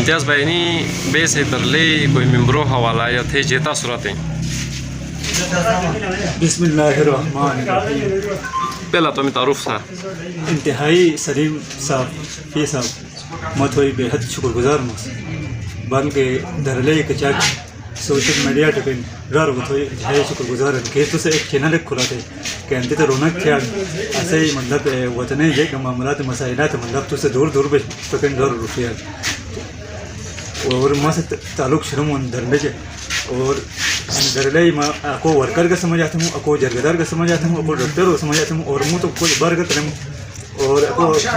امتیاز بھائی بے سے ترلے کوئی ممبروں حوالہ یا تھے جیتا صورتیں. بسم اللہ الرحمن الرحیم. پہلا تو میں تعارف تھا. انتہائی سلیم صاحب فی صاحب متوئی بے حد شکر گزار مس بلکہ دھرلے کچاک سوشل میڈیا ٹپن رار بتوئی انتہائی شکر گزار کہ تو سے ایک چینل کھلا تھے کہ انت تو رونق کیا ایسے ہی مطلب وطن یہ معاملات مسائلات مطلب تو سے دور دور پہ ٹکن دور روپیہ اور ماں سے تعلق شروع دھرلے کے اور دھرلے میں کو ورکر کا سمجھ آتا ہوں کو جرگدار کا سمجھ آتا ہوں کو ڈاکٹر کو سمجھ آتا ہوں اور منہ تو کوئی برگر کریں اور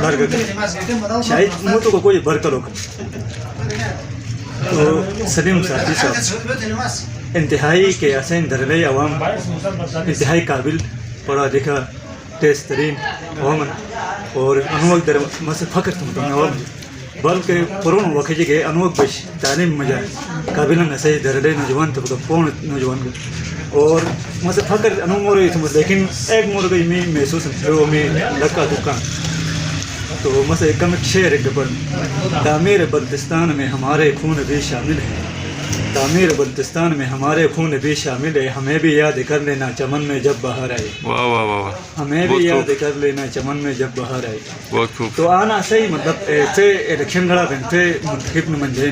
برگر شاید منہ تو کوئی برگر ہو تو سلیم ساتھی صاحب انتہائی کے حسین دھرلے عوام انتہائی قابل پڑھا لکھا تیز ترین عوام اور انوک در مس فخر تم عوام بلکہ پرون وقت کے انوک بش تعلیم مجا قابل نسے دھرلے نوجوان تو پون نوجوان اور مس فخر انو مور لیکن ایک مور گئی میں محسوس جو میں لکا دکان تو مس کم شعر پر تعمیر بلتستان میں ہمارے خون بھی شامل ہے. تعمیر بلتستان میں ہمارے خون بھی شامل ہے. ہمیں بھی یاد کر لینا چمن میں جب بہار آئے. واہ واہ واہ. ہمیں بھی یاد کر لینا چمن میں جب بہار آئے. بہت خوب. تو آنا صحیح مطلب سے الیکشن لڑا بنتے منتخب نمائندے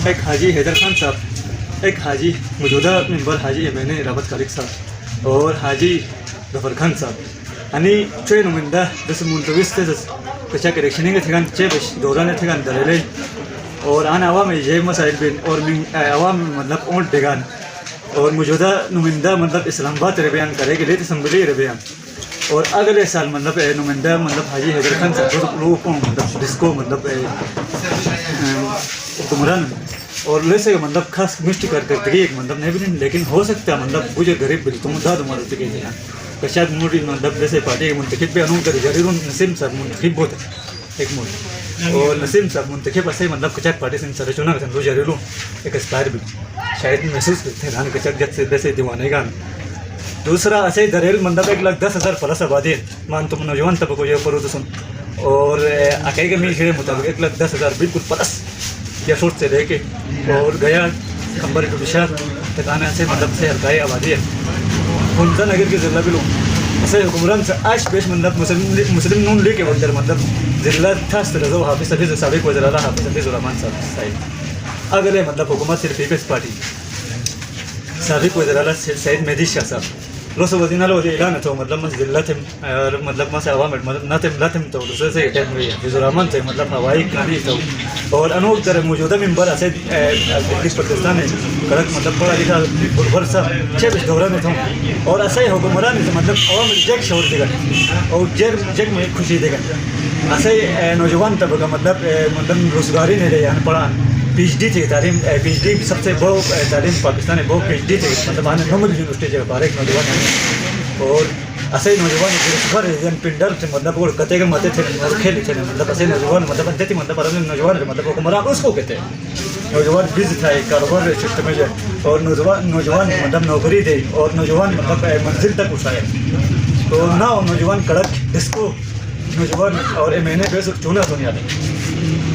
ایک حاجی حیدر خان صاحب ایک حاجی موجودہ ممبر حاجی میں نے رابط خالق صاحب اور حاجی ظفر خان صاحب یعنی چھ نمائندہ جس منتوس تھے کچھ الیکشن کے تھے چھ دوران تھے دلے اور آنا عوام یہ مسائل بین اور عوام مطلب اونٹ ڈگان اور موجودہ نمائندہ مطلب اسلام آباد ربیان کرے گی لیت اسمبلی ربیان اور اگلے سال مطلب نمائندہ مطلب حاجی حیدر خان صاحب لوگوں کو مطلب جس کو مطلب حکمران اور لے مطلب خاص مشت کارکردگی ایک مطلب نہیں بھی لیکن ہو سکتا ہے مطلب مجھے غریب بل تم داد مدد کے لیے کشاد موڈی مطلب جیسے پارٹی کے منتخب پہ انہوں کر جریر نسیم صاحب منتخب ہوتا ہے ایک موڈ اور نسیم صاحب منتخب ایسے مطلب کچاک پارٹی سے سر چنا کرتے ہیں جریروں ایک اسپائر بھی شاید محسوس کرتے ہیں ران کچاک جت سے ویسے دیوانے گان. دوسرا ایسے دریل مطلب 1,10,000 پلس آبادی مان تم نوجوان طبقہ کو یہ فرود سن اور عقائی کے میرے مطابق 1,10,000 بالکل پلس یا فٹ سے لے کے اور گیا کمبر ٹو بشار تک آنا سے مطلب سے عقائی آبادی ہے. خنزہ نگر کے ضلع بلو ایسے حکمران سے آج پیش مطلب مسلم نون لیگ کے اندر مطلب ضلع تھا رضو حافظ حفیظ سابق وزیر اعلیٰ حافظ حفیظ الرحمان صاحب صاحب اگلے مطلب حکومت صرف پیپلز پارٹی سابق وزیر اعلیٰ سعید مہدی شاہ صاحب لو سو وزین اللہ اعلان تھا مطلب مس ضلع تھے اور مطلب مس عوام مطلب نہ تھے تو دوسرے سے اٹیک ہوئی حفیظ الرحمان سے مطلب ہوائی کہانی تھا اور انوک در موجودہ ممبر ایسے پاکستان ہے کڑک مطلب پڑھا لکھا بربر صاحب چھ بش دورہ میں تھا اور ایسا ہی حکمران مطلب عوام جگ شعور دے گا اور جگ میں خوشی دے گا ایسے ہی نوجوان طبقہ مطلب روزگاری نہیں رہے یعنی پڑھا پی ایچ ڈی تھی تعلیم پی ایچ ڈی سب سے بہت تعلیم پاکستان ہے بہت پی ایچ ڈی تھے مطلب آنے نومل یونیورسٹی جگہ بارے ایک نوجوان ہیں اور ایسے ہی نوجوان پنڈر تھے مطلب وہ کتے کے متے تھے اور کھیلی تھے مطلب ایسے نوجوان مطلب انتے تھی مطلب نوجوان مطلب حکمران اس کو کہتے ہیں نوجوان بز تھا ایک کاروبار سسٹم میں اور نوجوان مطلب نوکری دے اور نوجوان مطلب منزل تک اٹھائے تو نہ نوجوان کڑک ڈسکو نوجوان اور میں نے بے چونا دنیا دے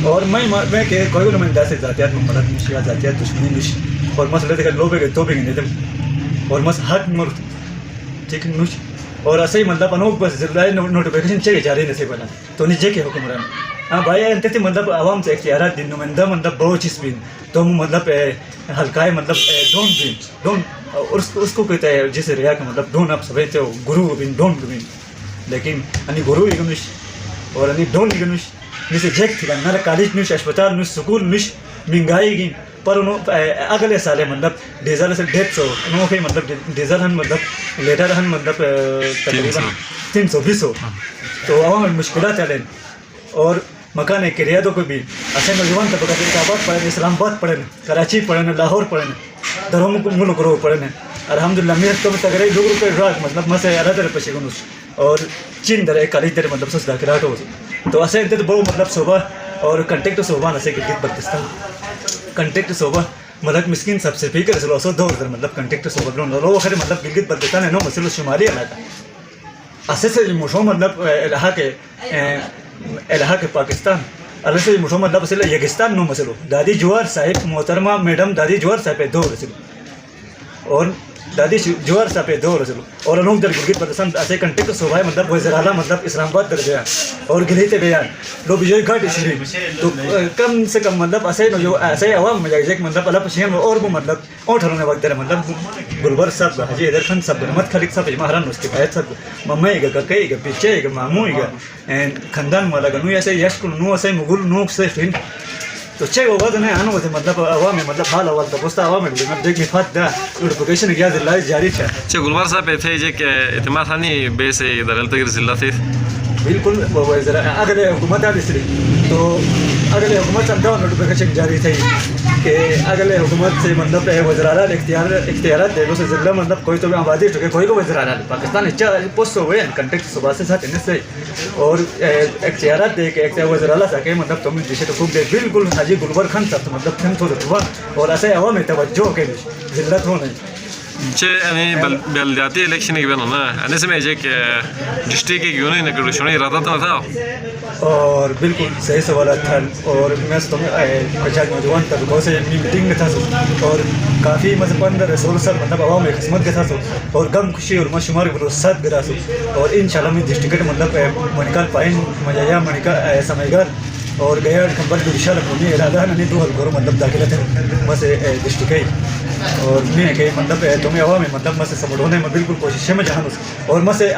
اور میں کہ کوئی بھی نمائندہ سے ذاتیات ممرد نش یا ذاتیات دشمنی نش اور مسئلہ دیکھا لوبے گئے تو بھی نہیں دم اور مس حق مرد ٹھیک نش اور ایسے ہی مطلب انوک بس ضلع نوٹیفیکیشن چاہیے جاری نہیں سے بنا تو نیچے کے حکمران ہاں بھائی انتے تھے مطلب عوام سے اختیارات دن نمائندہ مطلب بہت چیز بھی تو مطلب ہلکائے مطلب ڈون بھی ڈون اس کو کہتا ہے جسے ریا کہ مطلب ڈون آپ سبھے تھے گرو بن ڈون بن لیکن انی گرو گنش اور انی ڈون گنش نیسے جیک تھی نہ کالج نش اسپتال نش سکول نش مہنگائی گی پر انہوں اگلے سالے مطلب ڈیزل سے 150 انہوں کے مطلب ڈیزل ہن مطلب لیٹر ہن مطلب تقریباً 320 تو عوام مشکلات ہیں اور مکان کرایہ کو بھی ایسے نوجوان طبقہ آباد پڑھیں اسلام آباد پڑھیں کراچی پڑھیں لاہور پڑھیں دروں ملک رو پڑھیں الحمدللہ میرے تو تگرے ₹2 ڈراک مطلب مسے الگ طرح پچھے گنوس اور چین در ایک کالج در مطلب سس داخلات ہو تو ایسے انتے تو بہت مطلب صوبہ اور کنٹیکٹ صوبہ ایسے گلگت بلتستان کنٹیکٹ صوبہ ملک مسکین سب سے پی کر رسول اسود دور در مطلب کنٹیکٹ صوبہ درون لو خیر مطلب گلگت بلتستان ہے نو مسئلہ شمالی علاقہ ایسے سے مشہور مطلب الہا کے پاکستان اللہ سے مٹھو مطلب اصل یگستان نو مسلو دادی جوہر صاحب محترمہ میڈم دادی جوہر صاحب دو رسلو اور دادی جوہر صاحب دو رسلو اور انوک در گلگت بلتستان ایسے کنٹیکٹ صوبہ مطلب وزیر اعلیٰ مطلب اسلام آباد در بیان اور گلیتے بیان لو بجوئی گھاٹ شریف تو کم سے کم مطلب ایسے جو ایسے عوام میں جائے کہ مطلب اللہ پشین اور وہ مطلب اور ٹھہرنے وقت در مطلب گلبر صاحب حاجی حیدر خان صاحب محمد خالد صاحب مہران اس کے قائد صاحب ممئی گا ککئی گا پیچھے گا ماموئی گا خاندان والا گا نو ایسے یشکل نو ایسے مغل نو سے فین تو چه وقت نه آنو وقت مطلب عوام مطلب حال اول تا بسته عوام مطلب دیگه فات ده نوتیفیکیشن گیاد لای جاری شه چه گلبار صاحب ته je که اعتماد ثانی بیس اداره تغییر ضلعات بالکل وزیر اگر حکومت آلی سری تو اگر حکومت سے دو نوٹیفیکیشن جاری تھی کہ اگر حکومت سے مطلب وزیر اعلیٰ اختیارات دے اسے ضلع مطلب کوئی تو آبادی چکے کوئی کو وزیر اعلیٰ پاکستان اچھا پوسٹ ہوئے ہیں کنٹیکٹ صبح سے ساتھ سے اور اختیارات دے کہ وزیر اعلیٰ سکے مطلب تم جسے تو خوب دے بالکل حاجی گلبر خان صاحب مطلب تھم تو ہوا اور ایسے عوام توجہ کے ضلعت ہونے چه یعنی بلدیاتی الیکشن کی بنا نا انے سے میں je کہ ڈسٹرکٹ کی یونین نے کرو شونی ارادہ نہ تھا اور بالکل صحیح سوالات تھا اور میں پچاس نوجوان تھا بہت سے میٹنگ میں تھا سو اور کافی مطلب 15-16 سال مطلب عوام میں خدمت کے تھا سو اور غم خوشی اور مشمار ساتھ گرا سو اور انشاءاللہ میں ڈسٹرکٹ مطلب منکال پائن مجایا منکال سمائیگار اور گیا کمبر جو اشارہ کرنے ارادہ نہیں دو ہلکورو مطلب داخلہ تھے بس ڈسٹرکٹ اور میں کہ مطلب تمہیں عوام مطلب میں سے سمجھونے میں بالکل کوشش میں جہاں اور میں سے